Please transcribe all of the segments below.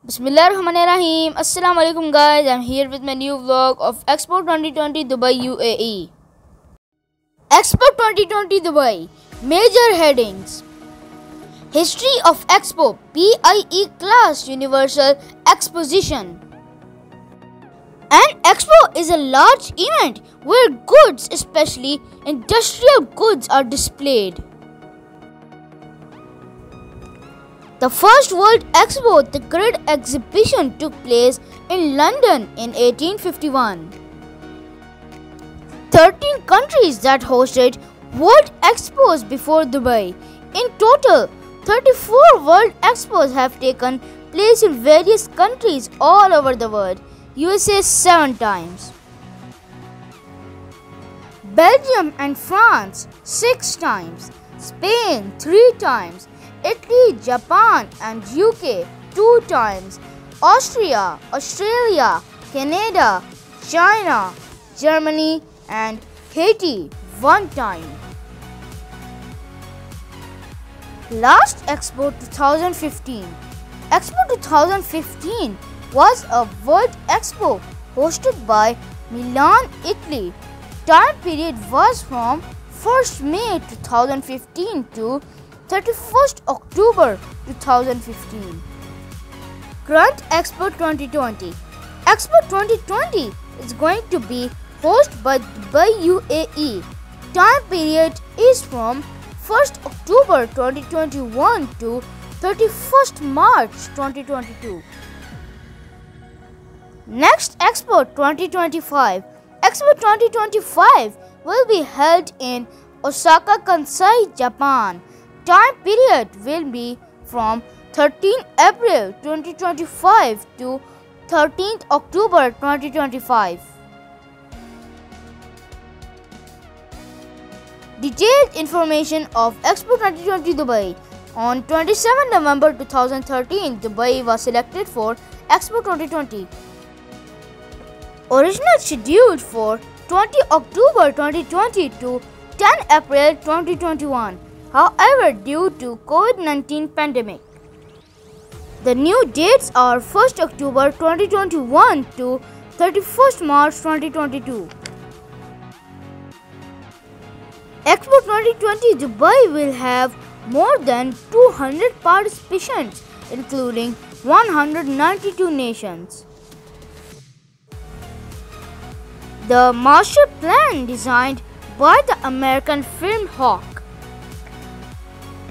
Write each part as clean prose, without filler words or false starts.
Bismillahirrahmanirrahim. Assalamu alaikum guys. I'm here with my new vlog of Expo 2020 Dubai UAE. Expo 2020 Dubai. Major headings. History of Expo PIE Class Universal Exposition. An expo is a large event where goods, especially industrial goods, are displayed. The first World Expo, the Great Exhibition, took place in London in 1851. 13 countries that hosted World Expos before Dubai. In total, 34 World Expos have taken place in various countries all over the world. USA 7 times. Belgium and France 6 times. Spain 3 times. Italy, Japan and UK 2 times, Austria, Australia, Canada, China, Germany and Haiti 1 time. Last Expo 2015. Expo 2015 was a World Expo hosted by Milan, Italy. Time period was from 1st May 2015 to 31st October 2015. Current Expo 2020. Expo 2020 is going to be hosted by Dubai UAE. Time period is from 1st October 2021 to 31st March 2022. Next Expo 2025. Expo 2025 will be held in Osaka, Kansai, Japan. Time period will be from 13 April 2025 to 13th October 2025. Detailed information of Expo 2020 Dubai. On 27 November 2013, Dubai was selected for Expo 2020. Original scheduled for 20 October 2020 to 10 April 2021. However, due to COVID-19 pandemic, the new dates are 1st October 2021 to 31st March 2022. Expo 2020 Dubai will have more than 200 participants, including 192 nations. The master plan designed by the American firm Hawk.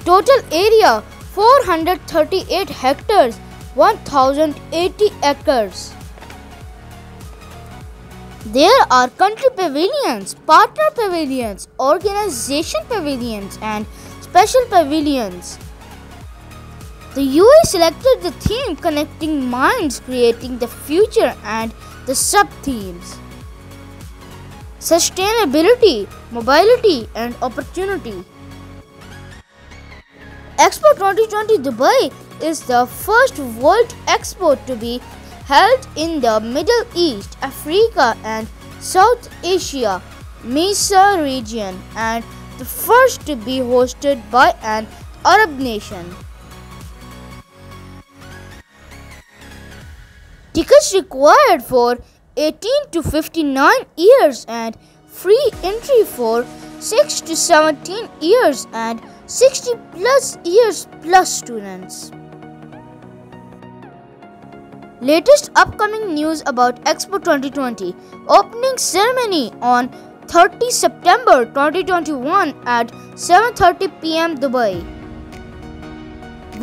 Total area 438 hectares, 1080 acres. There are country pavilions, partner pavilions, organization pavilions and special pavilions. The UAE selected the theme Connecting Minds, Creating the Future and the sub-themes Sustainability, Mobility and Opportunity. Expo 2020 Dubai is the first World Expo to be held in the Middle East, Africa and South Asia MESA region and the first to be hosted by an Arab nation. Tickets required for 18 to 59 years and free entry for 6 to 17 years and 60 plus years plus students. Latest upcoming news about Expo 2020. Opening ceremony on 30 September 2021 at 7:30 p.m. Dubai.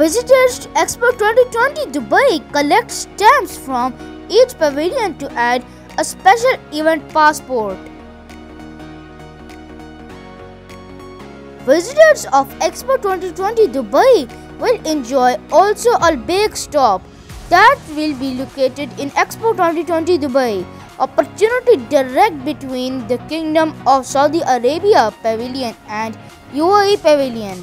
Visitors to Expo 2020 Dubai collect stamps from each pavilion to add a special event passport. Visitors of Expo 2020 Dubai will enjoy also a bake stop that will be located in Expo 2020 Dubai. Opportunity direct between the Kingdom of Saudi Arabia Pavilion and UAE Pavilion.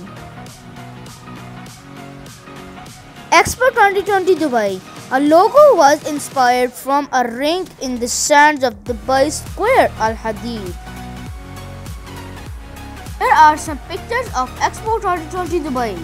Expo 2020 Dubai. A logo was inspired from a ring in the sands of Dubai Square Al Hadid. Here are some pictures of Expo 2020 Dubai.